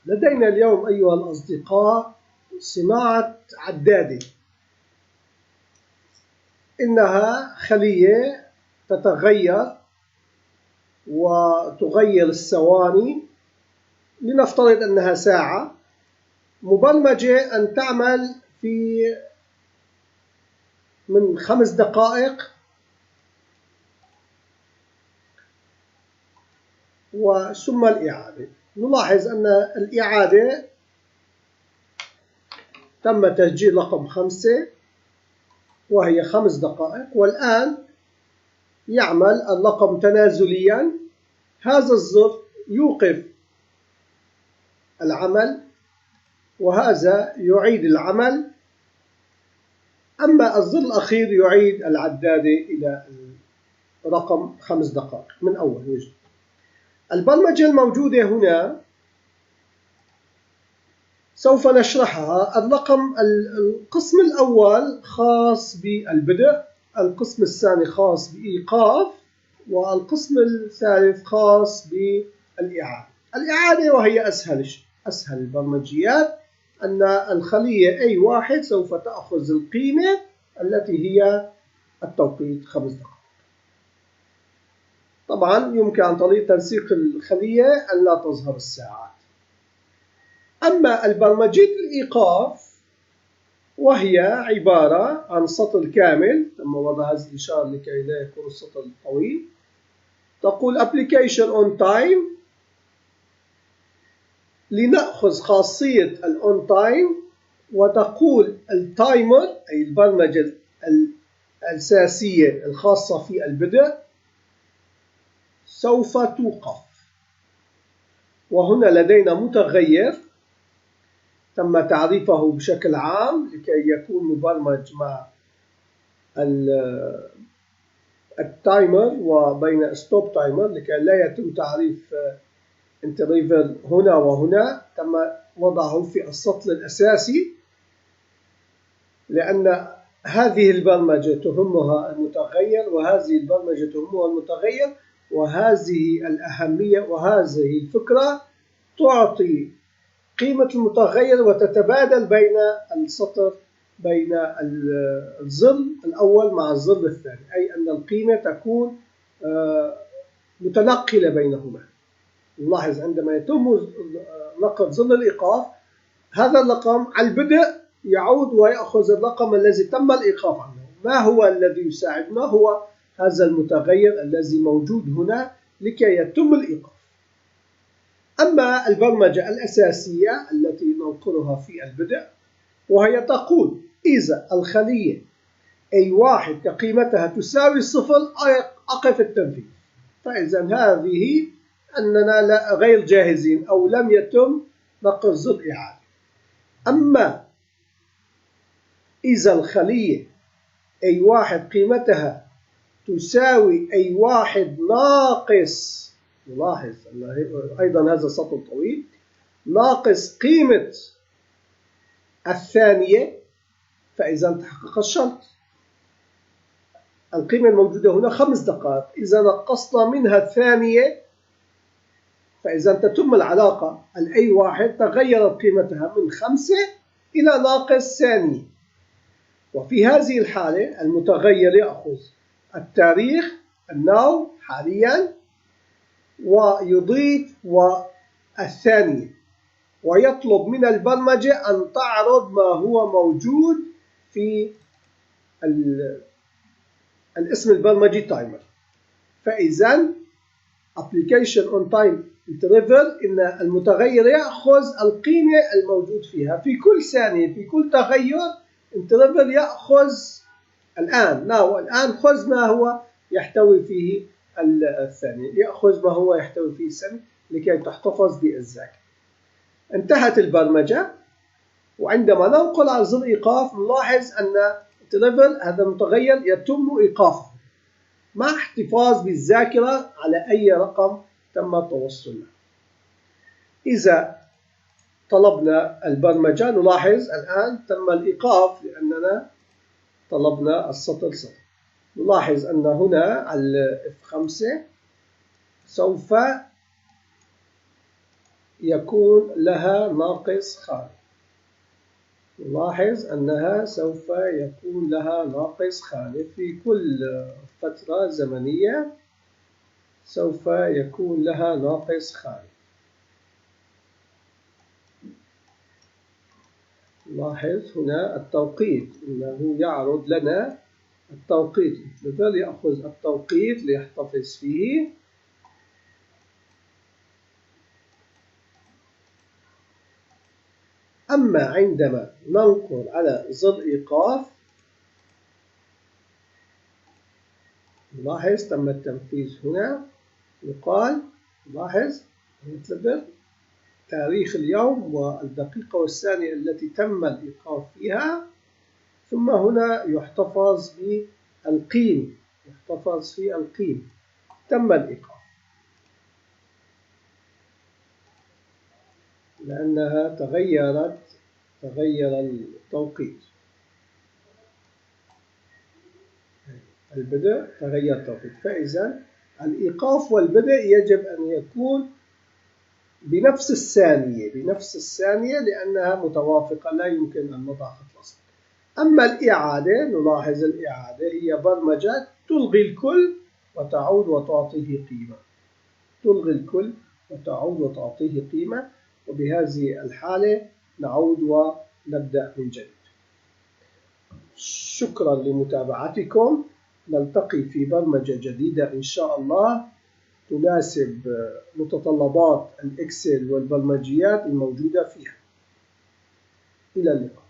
لدينا اليوم أيها الأصدقاء صناعة عدادة. إنها خلية تتغير وتغير الثواني، لنفترض أنها ساعة مبرمجة أن تعمل من 5 دقائق وثم الإعادة. نلاحظ أن الإعادة تم تسجيل رقم 5 وهي 5 دقائق، والآن يعمل الرقم تنازليا. هذا الزر يوقف العمل وهذا يعيد العمل، أما الزر الأخير يعيد العدادة إلى رقم 5 دقائق من أول وجديد. البرمجة الموجودة هنا سوف نشرحها. القسم الأول خاص بالبدء، القسم الثاني خاص بإيقاف، والقسم الثالث خاص بالإعادة. الإعادة وهي أسهل البرمجيات، أن الخلية A1 سوف تأخذ القيمة التي هي التوقيت 5 دقائق. طبعا يمكن عن طريق تنسيق الخلية أن لا تظهر الساعات. أما البرمجية الإيقاف وهي عبارة عن سطر كامل، تم وضع هذه الإشارة لكي لا يكون السطر طويل. تقول application on time، لنأخذ خاصية الأون تايم، وتقول التايمر أي البرمجة الأساسية الخاصة في البدء سوف توقف. وهنا لدينا متغير تم تعريفه بشكل عام لكي يكون مبرمج مع التايمر وبين ستوب تايمر، لكي لا يتم تعريف انترفال هنا وهنا. تم وضعه في السطر الأساسي لأن هذه البرمجة تهمها المتغير وهذه البرمجة تهمها المتغير، وهذه الأهمية وهذه الفكرة تعطي قيمة المتغير وتتبادل بين السطر، بين الظل الأول مع الظل الثاني، أي أن القيمة تكون متنقلة بينهما. نلاحظ عندما يتم نقل ظل الإيقاف، هذا الرقم على البدء يعود ويأخذ الرقم الذي تم الإيقاف عنه. ما هو الذي يساعدنا؟ هو هذا المتغير الذي موجود هنا لكي يتم الإيقاف. أما البرمجة الأساسية التي ننقلها في البدء وهي تقول إذا الخلية A1 كقيمتها تساوي 0 أقف التنفيذ. فإذا هذه أننا غير جاهزين أو لم يتم نقل ظل إعادة. أما إذا الخلية A1 قيمتها تساوي A1 ناقص، نلاحظ أيضا هذا سطر طويل، ناقص قيمة الثانية، فإذا تحقق الشرط. القيمة الموجودة هنا 5 دقائق، إذا نقصنا منها الثانية فإذا تتم العلاقة. A1 تغيرت قيمتها من 5 إلى ناقص ثانية، وفي هذه الحالة المتغير يأخذ التاريخ الناو حاليا ويضيف والثانية، ويطلب من البرمجة أن تعرض ما هو موجود في الاسم البرمجي تايمر. فإذا application on time interval إن المتغير يأخذ القيمة الموجود فيها في كل ثانية، في كل تغير interval يأخذ الآن خذ ما هو يحتوي فيه الثانية، يأخذ ما هو يحتوي فيه الثانية لكي تحتفظ بالذاكرة. انتهت البرمجة، وعندما ننقل على ظل إيقاف نلاحظ أن interval هذا المتغير يتم إيقافه مع احتفاظ بالذاكرة على أي رقم تم التوصل له. إذا طلبنا البرمجة نلاحظ الآن تم الإيقاف لأننا طلبنا السطر سطر. نلاحظ أن هنا على F5 سوف يكون لها ناقص خالي. نلاحظ أنها سوف يكون لها ناقص خالي في كل فترة زمنية، سوف يكون لها ناقص خالي. لاحظ هنا التوقيت، إنه يعرض لنا التوقيت، لذلك يأخذ التوقيت ليحتفظ فيه. أما عندما ننقر على ظل إيقاف، لاحظ تم التنفيذ هنا، يقال لاحظ انتبه تاريخ اليوم والدقيقة والثانية التي تم الإيقاف فيها، ثم هنا يحتفظ بالقيمة، يحتفظ في القيمة تم الإيقاف، لأنها تغير التوقيت. البدء تغير التوقيت، فإذا الإيقاف والبدء يجب أن يكون بنفس الثانية لأنها متوافقة، لا يمكن أن نضع خط لصق. أما الإعادة، نلاحظ الإعادة هي برمجة تلغي الكل وتعود وتعطيه قيمة، تلغي الكل وتعود وتعطيه قيمة، وبهذه الحالة نعود ونبدأ من جديد. شكرا لمتابعتكم، نلتقي في برمجة جديدة إن شاء الله تناسب متطلبات الإكسل والبرمجيات الموجودة فيها. إلى اللقاء.